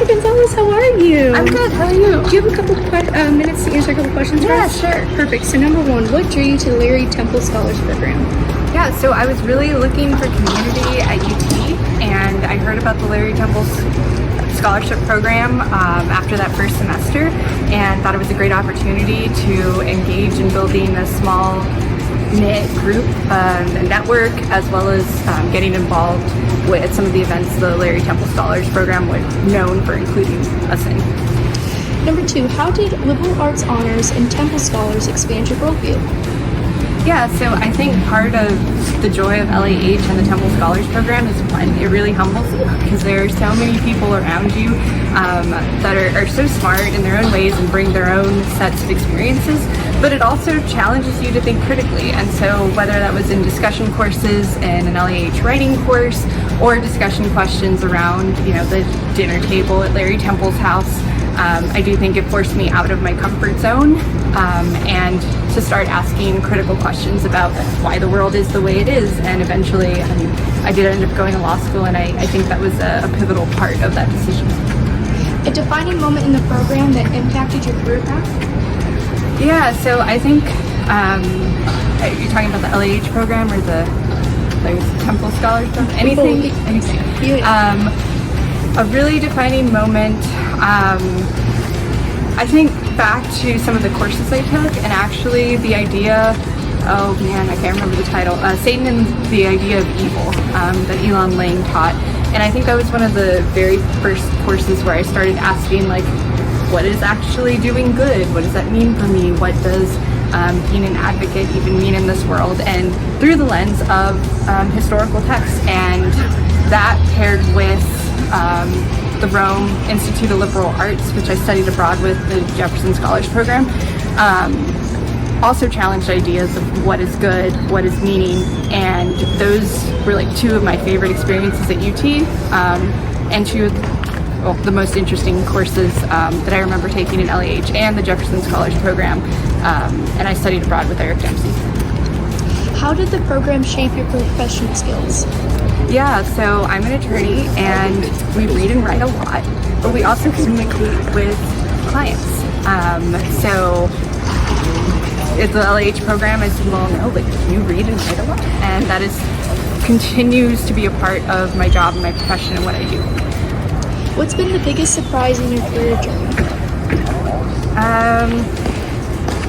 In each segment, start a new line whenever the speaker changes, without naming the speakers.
Kassandra Gonzalez, how are you?
I'm good, how are you?
Do you have a couple minutes to answer a couple questions for us?
Yeah, sure.
Perfect. So number one, what drew you to the Larry Temple Scholars Program?
Yeah, so I was really looking for community at UT, and I heard about the Larry Temple Scholarship Program after that first semester, and thought it was a great opportunity to engage in building a small knit group, a network, as well as getting involved with some of the events the Larry Temple Scholars Program was known for including us in.
Number two, how did liberal arts honors and Temple Scholars expand your worldview?
Yeah, so I think part of the joy of LAH and the Temple Scholars Program is one, it really humbles you because there are so many people around you that are so smart in their own ways and bring their own sets of experiences, but it also challenges you to think critically. And so whether that was in discussion courses in an LAH writing course or discussion questions around, the dinner table at Larry Temple's house, I do think it forced me out of my comfort zone and to start asking critical questions about why the world is the way it is. And eventually, I did end up going to law school, and I think that was a pivotal part of that decision.
A defining moment in the program that impacted your career path?
Yeah, so I think, you're talking about the LAH program or the Temple Scholars program? Anything. A really defining moment, I think back to some of the courses I took, and actually the idea, I can't remember the title, Satan and the Idea of Evil, that Elon Lang taught. And I think that was one of the very first courses where I started asking, what is actually doing good? What does that mean for me? What does being an advocate even mean in this world? And through the lens of historical texts, and that paired with the Rome Institute of Liberal Arts, which I studied abroad with, the Jefferson Scholars Program, also challenged ideas of what is good, what is meaning, and those were two of my favorite experiences at UT, and two of the most interesting courses that I remember taking in LAH and the Jefferson Scholars Program, and I studied abroad with Eric Dempsey.
How did the program shape your professional skills?
Yeah, so I'm an attorney and we read and write a lot, but we also communicate with clients. So it's the LAH program, as you all know, you read and write a lot, and that continues to be a part of my job and my profession and what I do.
What's been the biggest surprise in your career journey?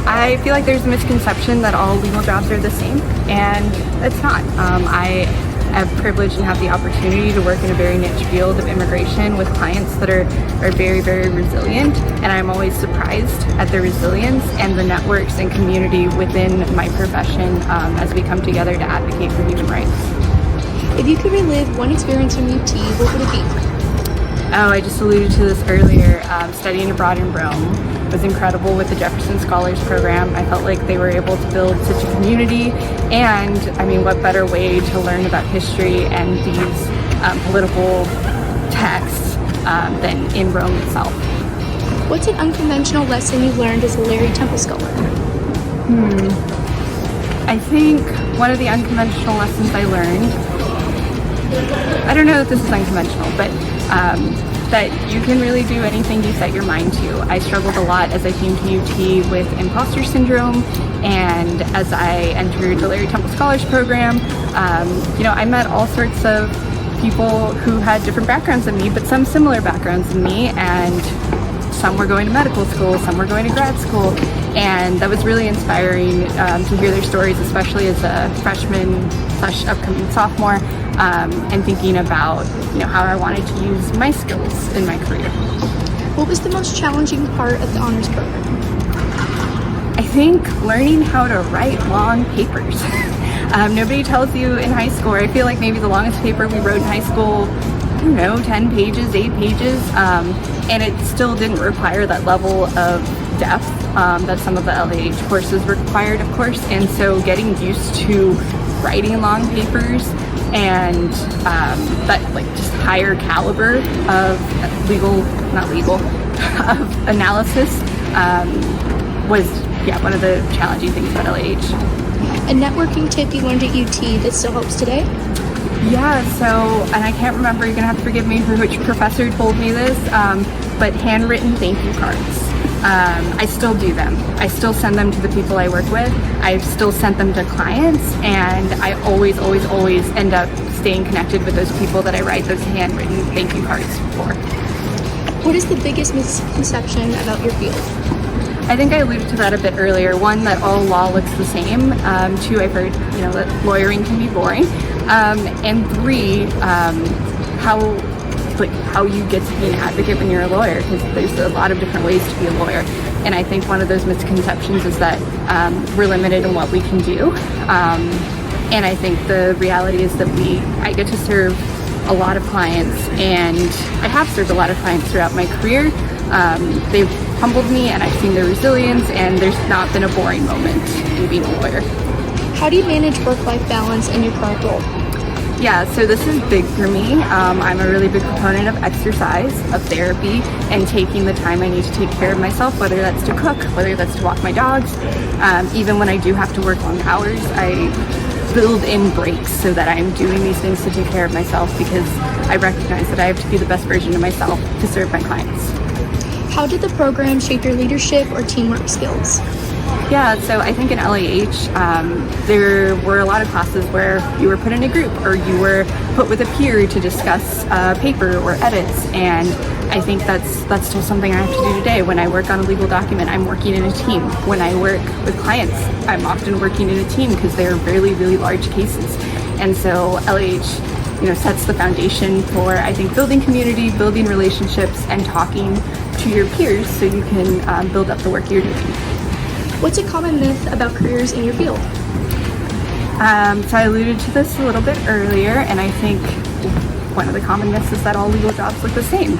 I feel like there's a misconception that all legal jobs are the same, and it's not. I am privileged and have the opportunity to work in a very niche field of immigration with clients that are very, very resilient, and I'm always surprised at their resilience and the networks and community within my profession as we come together to advocate for human rights.
If you could relive one experience from UT, what would it be?
I just alluded to this earlier. Studying abroad in Rome was incredible with the Jefferson Scholars Program. I felt like they were able to build such a community, and what better way to learn about history and these political texts than in Rome itself.
What's an unconventional lesson you learned as a Larry Temple Scholar?
I think one of the unconventional lessons I learned, I don't know if this is unconventional, but that you can really do anything you set your mind to. I struggled a lot as I came to UT with imposter syndrome, and as I entered the Larry Temple Scholars Program, I met all sorts of people who had different backgrounds than me, but some similar backgrounds than me, and some were going to medical school, some were going to grad school, and that was really inspiring to hear their stories, especially as a freshman / upcoming sophomore, and thinking about how I wanted to use my skills in my career.
What was the most challenging part of the honors program?
I think learning how to write long papers. Nobody tells you in high school, or I feel like maybe the longest paper we wrote in high school, 10 pages, 8 pages, and it still didn't require that level of depth that some of the LAH courses required, of course, and so getting used to writing long papers and that just higher caliber of of analysis was one of the challenging things about LAH.
A networking tip you learned at UT that still helps today?
Yeah, so, and I can't remember, you're gonna have to forgive me for which professor told me this, but handwritten thank you cards. I still do them. I still send them to the people I work with. I've still sent them to clients, and I always end up staying connected with those people that I write those handwritten thank you cards for.
What is the biggest misconception about your field?
I think I alluded to that a bit earlier. One, that all law looks the same. Two, I've heard, that lawyering can be boring. And three, how you get to be an advocate when you're a lawyer, because there's a lot of different ways to be a lawyer. And I think one of those misconceptions is that we're limited in what we can do. And I think the reality is that I get to serve a lot of clients, and I have served a lot of clients throughout my career. They've humbled me, and I've seen their resilience, and there's not been a boring moment in being a lawyer.
How do you manage work-life balance in your current role?
Yeah, so this is big for me. I'm a really big proponent of exercise, of therapy, and taking the time I need to take care of myself, whether that's to cook, whether that's to walk my dogs. Even when I do have to work long hours, I build in breaks so that I'm doing these things to take care of myself, because I recognize that I have to be the best version of myself to serve my clients.
How did the program shape your leadership or teamwork skills?
Yeah, so I think in LAH, there were a lot of classes where you were put in a group, or you were put with a peer to discuss paper or edits, and I think that's still something I have to do today. When I work on a legal document, I'm working in a team. When I work with clients, I'm often working in a team, because they're really, really large cases. And so LAH, sets the foundation for, I think, building community, building relationships, and talking to your peers so you can build up the work you're doing.
What's a common myth about careers in your field?
So I alluded to this a little bit earlier, and I think one of the common myths is that all legal jobs look the same.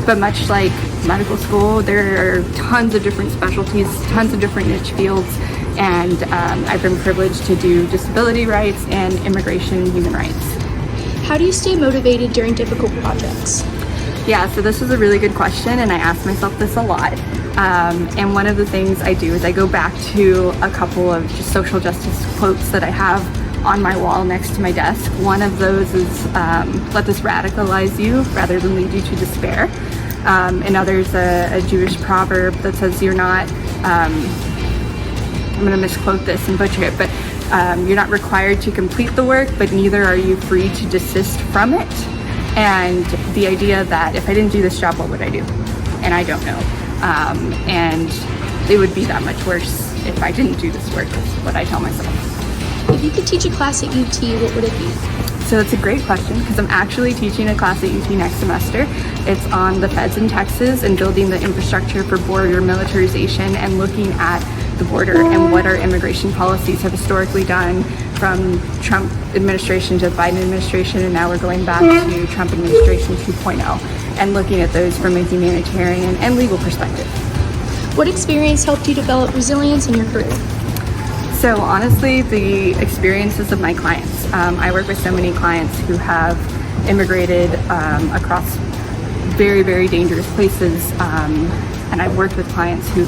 But much like medical school, there are tons of different specialties, tons of different niche fields, and I've been privileged to do disability rights and immigration and human rights.
How do you stay motivated during difficult projects?
Yeah, so this is a really good question, and I ask myself this a lot. And one of the things I do is I go back to a couple of just social justice quotes that I have on my wall next to my desk. One of those is, let this radicalize you rather than lead you to despair. Another's a Jewish proverb that says you're not, I'm gonna misquote this and butcher it, but you're not required to complete the work, but neither are you free to desist from it. And the idea that if I didn't do this job, what would I do? And I don't know. And it would be that much worse if I didn't do this work, is what I tell myself.
If you could teach a class at UT, what would it be?
So it's a great question, because I'm actually teaching a class at UT next semester. It's on the feds in Texas and building the infrastructure for border militarization, and looking at the border and what our immigration policies have historically done from Trump administration to Biden administration, and now we're going back to Trump administration 2.0, and looking at those from a humanitarian and legal perspective.
What experience helped you develop resilience in your career?
So honestly, the experiences of my clients. I work with so many clients who have immigrated across very, very dangerous places, and I've worked with clients who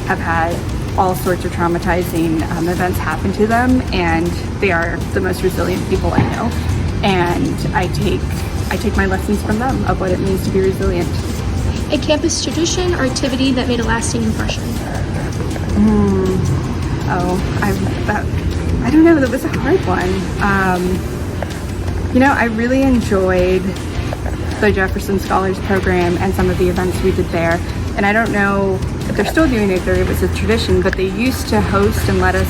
have had all sorts of traumatizing events happen to them, and they are the most resilient people I know. And I take my lessons from them of what it means to be resilient.
A campus tradition or activity that made a lasting impression?
I don't know, that was a hard one. I really enjoyed the Jefferson Scholars Program and some of the events we did there. And I don't know if they're still doing it or it was a tradition, but they used to host and let us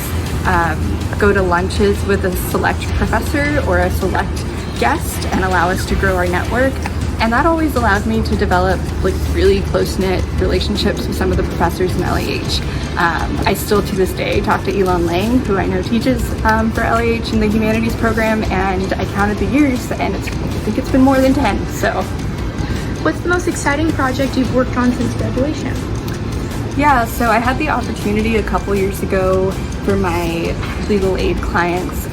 go to lunches with a select professor or a select guest and allow us to grow our network. And that always allowed me to develop really close-knit relationships with some of the professors in LAH. I still to this day talk to Elon Lang, who I know teaches for LAH in the humanities program, and I counted the years, and I think it's been more than 10. So,
what's the most exciting project you've worked on since graduation?
Yeah, so I had the opportunity a couple years ago for my legal aid clients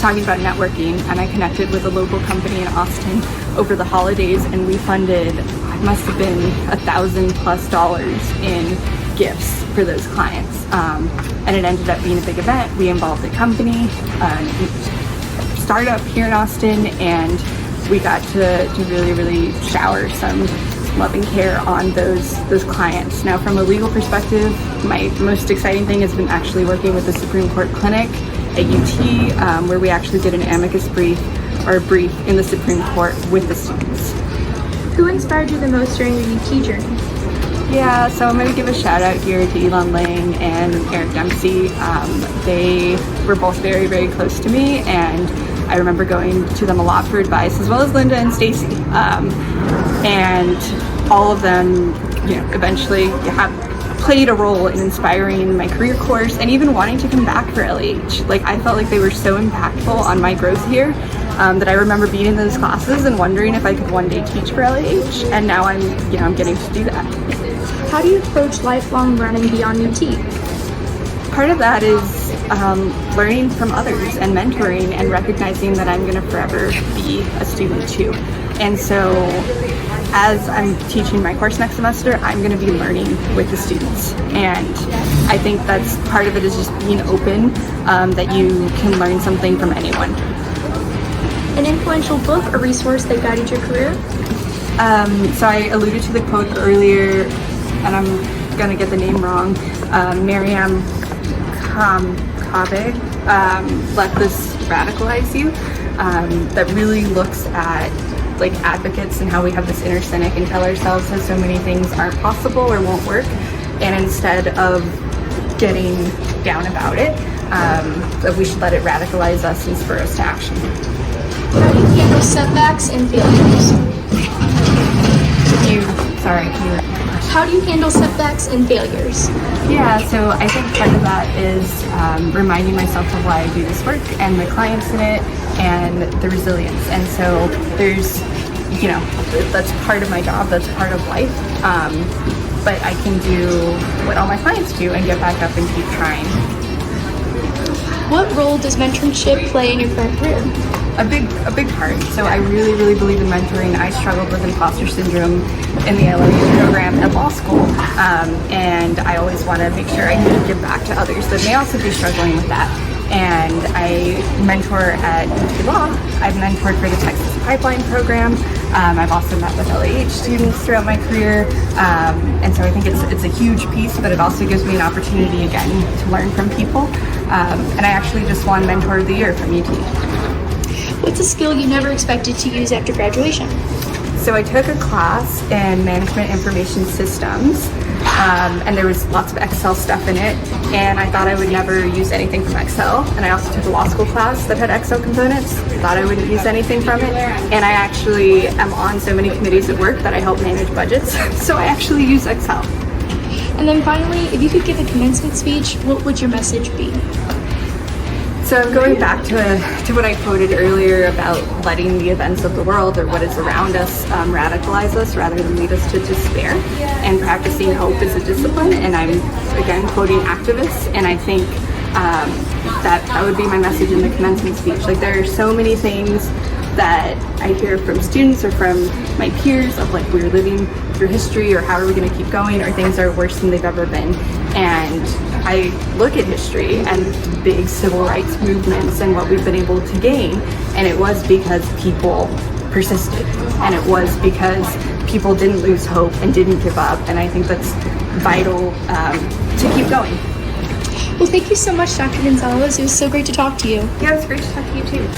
talking about networking, and I connected with a local company in Austin over the holidays, and we funded, it must have been $1,000+ in gifts for those clients, and it ended up being a big event. We involved the company, startup here in Austin, and we got to really shower some loving care on those clients. Now, from a legal perspective, my most exciting thing has been actually working with the Supreme Court Clinic at UT, where we actually did an amicus brief in the Supreme Court with the students.
Who inspired you the most during your UT journey?
Yeah, so I'm going to give a shout out here to Elon Lang and Eric Dempsey. They were both very close to me, and I remember going to them a lot for advice, as well as Linda and Stacy. And all of them, eventually have played a role in inspiring my career course and even wanting to come back for LAH. Like, I felt like they were so impactful on my growth here that I remember being in those classes and wondering if I could one day teach for LAH, and now I'm getting to do that.
How do you approach lifelong learning beyond UT?
Part of that is learning from others and mentoring and recognizing that I'm going to forever be a student too. And so as I'm teaching my course next semester, I'm going to be learning with the students. And I think that's part of it, is just being open, that you can learn something from anyone.
An influential book or resource that guided your career?
So I alluded to the quote earlier, and I'm going to get the name wrong. Miriam Kabeg, Let This Radicalize You, that really looks at like advocates and how we have this inner cynic and tell ourselves that so many things aren't possible or won't work, and instead of getting down about it, that we should let it radicalize us and spur us to action.
How do you handle setbacks and failures? How do you handle setbacks and failures?
Yeah, so I think part of that is reminding myself of why I do this work and my clients in it and the resilience. And so there's, that's part of my job, that's part of life. But I can do what all my clients do and get back up and keep trying.
What role does mentorship play in your current career?
A big part. So I really believe in mentoring. I struggled with imposter syndrome in the LA program at law school, and I always want to make sure I can give back to others that may also be struggling with that. And I mentor at UT Law. I've mentored for the Texas Pipeline program. I've also met with LAH students throughout my career, and so I think it's a huge piece, but it also gives me an opportunity again to learn from people. And I actually just won Mentor of the Year from UT.
What's a skill you never expected to use after graduation?
So I took a class in Management Information Systems, and there was lots of Excel stuff in it, and I thought I would never use anything from Excel. And I also took a law school class that had Excel components, thought I wouldn't use anything from it, and I actually am on so many committees at work that I help manage budgets, so I actually use Excel.
And then finally, if you could give a commencement speech, what would your message be?
So I'm going back to what I quoted earlier about letting the events of the world or what is around us radicalize us rather than lead us to despair, and practicing hope as a discipline. And I'm again quoting activists, and I think that would be my message in the commencement speech. Like, there are so many things that I hear from students or from my peers of like, we're living through history, or how are we going to keep going, or things are worse than they've ever been. And I look at history and big civil rights movements and what we've been able to gain, and it was because people persisted, and it was because people didn't lose hope and didn't give up, and I think that's vital to keep going.
Well, thank you so much, Dr. Gonzalez. It was so great to talk to you.
Yeah, it was great to talk to you too.